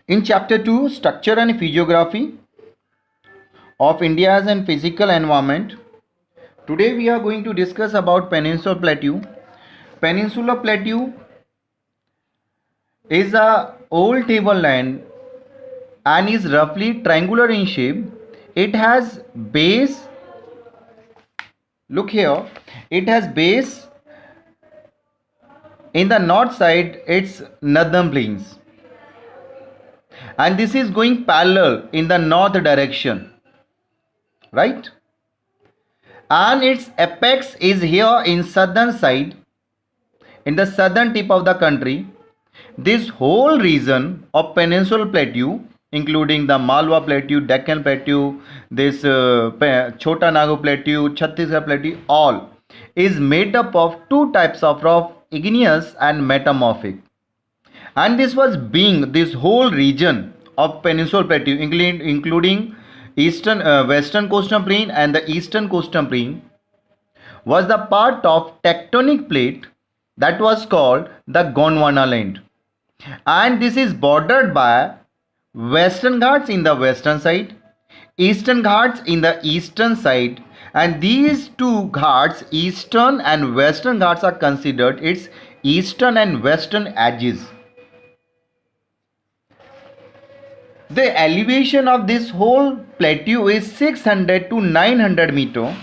In chapter 2, structure and physiography of India's and physical environment, today we are going to discuss about Peninsular Plateau. Peninsular Plateau is a old tableland and is roughly triangular in shape. It has base, look here, it has base in the north side, it's northern plains, and this is going parallel in the north direction, right? And its apex is here in southern side, in the southern tip of the country. This whole region of Peninsular Plateau, including the Malwa Plateau, Deccan Plateau, this Chota Nagpur Plateau, Chhattisgarh Plateau, all is made up of two types of rock, igneous and metamorphic. And this whole region of Peninsular Plateau, including eastern western coastal plain and the eastern coastal plain, was the part of tectonic plate that was called the Gondwana land, and this is bordered by Western Ghats in the western side, Eastern Ghats in the eastern side, and these two Ghats, Eastern and Western Ghats, are considered its eastern and western edges. The elevation of this whole plateau is 600 to 900 meter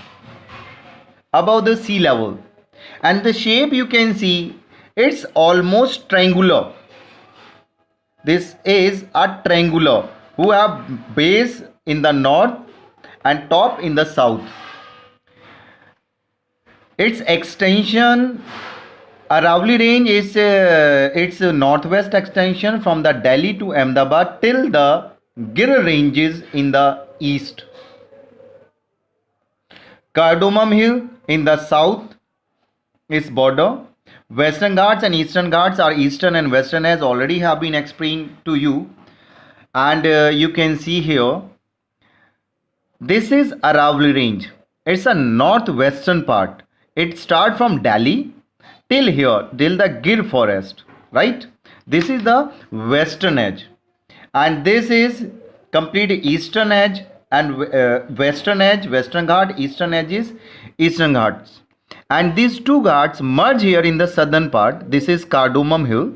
above the sea level, and the shape you can see, it's almost triangular. This is a triangular who have base in the north and top in the south. Its extension, Aravalli range is its northwest extension from the Delhi to Ahmedabad till the Gir ranges in the east. Cardamom Hill in the south is border. Western Ghats and Eastern Ghats are eastern and western, as already have been explained to you. And you can see here, this is Aravalli range. It's a northwestern part. It starts from Delhi till here, till the Gir forest, right? This is the western edge, and this is complete eastern edge, and western edge, Western Ghat, eastern edge is Eastern Ghats. And these two Ghats merge here in the southern part. This is Cardamom Hill,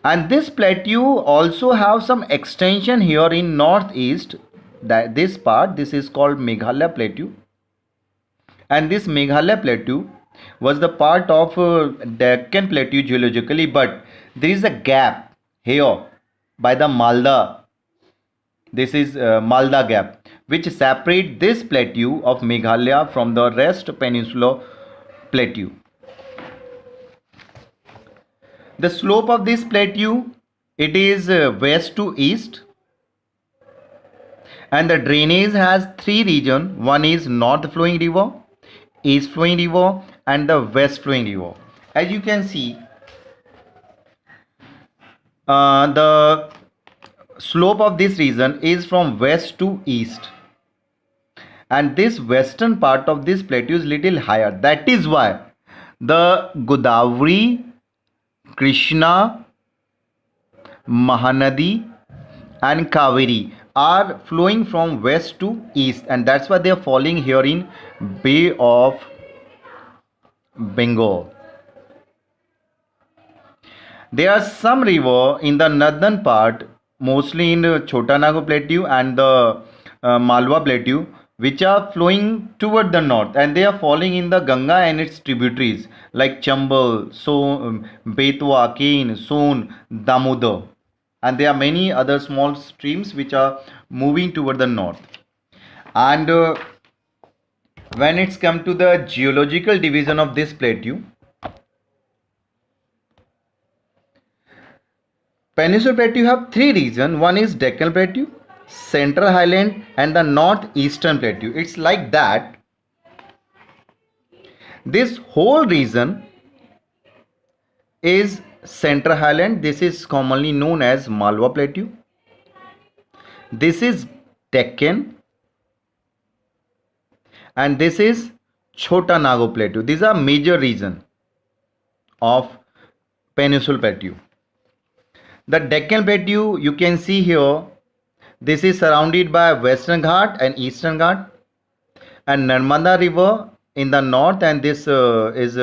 and this plateau also have some extension here in northeast. That this part, this is called Meghalaya Plateau, and this Meghalaya Plateau was the part of Deccan Plateau geologically, but there is a gap here by the Malda. This is Malda Gap, which separate this plateau of Meghalaya from the rest peninsular plateau. The slope of this plateau, it is west to east, and the drainage has three regions. One is north flowing river, east flowing river, and the west flowing river. As you can see, the slope of this region is from west to east, and this western part of this plateau is little higher. That is why the Godavari, Krishna, Mahanadi and Kaveri are flowing from west to east, and that's why they are falling here in Bay of Bengal. There are some river in the northern part, mostly in Chota Nagpur Plateau and the Malwa Plateau, which are flowing toward the north, and they are falling in the Ganga and its tributaries like Chambal, Betwa, Ken, Son, Damodar, and there are many other small streams which are moving toward the north. And when it's come to the geological division of this plateau, Peninsular Plateau have three regions. One is Deccan Plateau, Central Highland, and the Northeastern Plateau. It's like that. This whole region is Central Highland. This is commonly known as Malwa Plateau. This is Deccan, and this is Chota Nagpur Plateau. These are major regions of Peninsular Plateau. The Deccan Plateau, you can see here, this is surrounded by Western Ghat and Eastern Ghat, and Narmada River in the north, and this is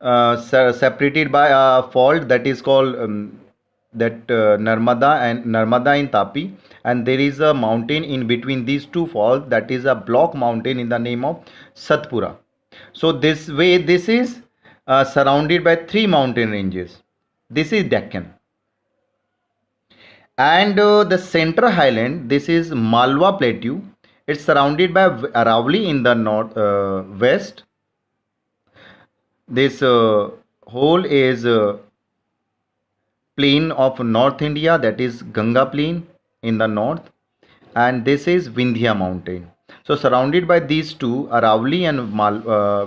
separated by a fault that is called Narmada in Tapi, and there is a mountain in between these two falls, that is a block mountain in the name of Satpura. So this way, this is surrounded by three mountain ranges. This is Deccan. And the central highland, this is Malwa Plateau. It's surrounded by Aravalli in the north west. This whole is plain of North India, that is Ganga plain in the north, and this is Vindhya mountain. So surrounded by these two, Aravalli and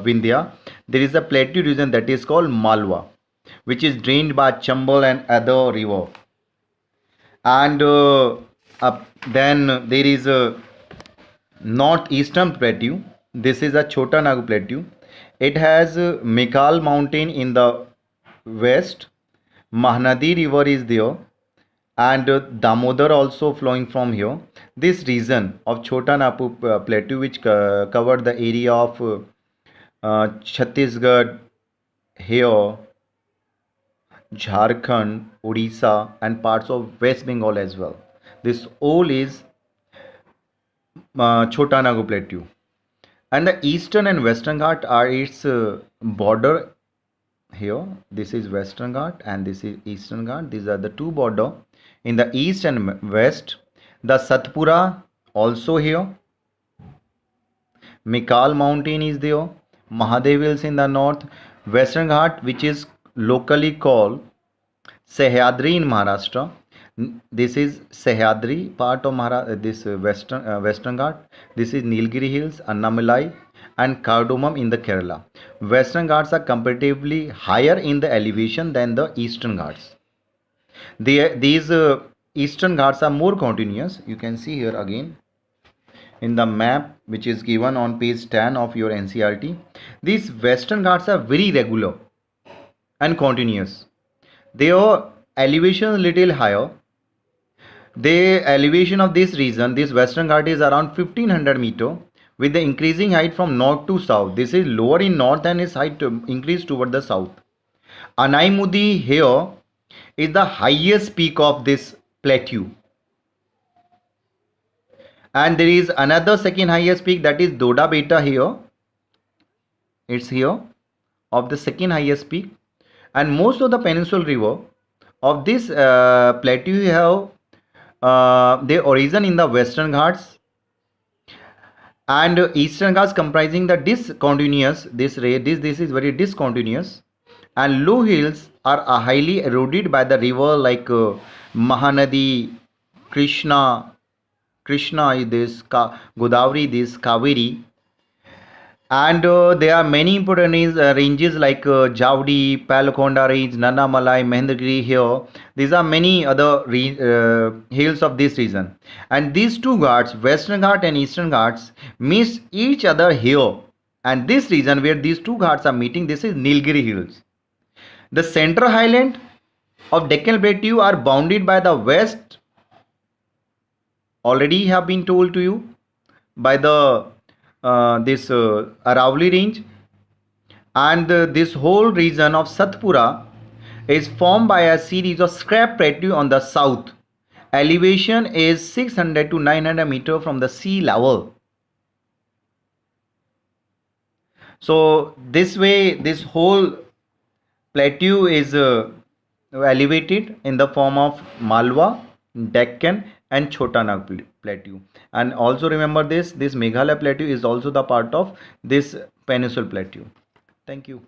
Vindhya, there is a plateau region that is called Malwa, which is drained by Chambal and other river. And then there is a northeastern plateau. This is a Chota Nagpur Plateau. It has Mikal mountain in the west, Mahanadi river is there, and Damodar also flowing from here. This region of Chota Nagpur Plateau, which covered the area of Chhattisgarh, here, Jharkhand, Odisha, and parts of West Bengal as well. This all is Chota Nagpur Plateau. And the eastern and western Ghat are its border here. This is Western Ghat and this is Eastern Ghat. These are the two border. In the east and west, the Satpura also here. Mikal mountain is there. Mahadev Hills in the north. Western Ghat, which is locally called Sahyadri in Maharashtra. This is Sahyadri part of this Western Ghat. This is Nilgiri Hills, Annamalai, and Cardamom in the Kerala. Western Ghats are comparatively higher in the elevation than the Eastern Ghats. These Eastern Ghats are more continuous. You can see here again in the map which is given on page 10 of your NCERT. These Western Ghats are very regular and continuous. Their elevation is little higher. The elevation of this region, this Western Ghat, is around 1500 meter, with the increasing height from north to south. This is lower in north and its height increase toward the south. Anaimudi here is the highest peak of this plateau. And there is another second highest peak, that is Doda Beta here. It's here of the second highest peak. And most of the peninsular river of this plateau have their origin in the Western Ghats, and Eastern Ghats comprising the discontinuous, this is very discontinuous, and low hills are highly eroded by the river like Mahanadi, Krishna is this, Godavari, this Kaveri, and there are many important ranges like Javdi, Palakonda range, Nannamalai, Mahendragiri here. These are many other hills of this region. And these two Ghats, Western Ghat and Eastern Ghats, meet each other here. And this region where these two Ghats are meeting, this is Nilgiri Hills. The central highland of Deccan Plateau are bounded by the west, already have been told to you, by the this Aravalli range, and this whole region of Satpura is formed by a series of scrap plateau on the south. Elevation is 600 to 900 meter from the sea level. So this way, this whole plateau is elevated in the form of Malwa, Deccan, and Chota Nagpur Plateau. And also remember this Meghalaya Plateau is also the part of this Peninsular Plateau. Thank you.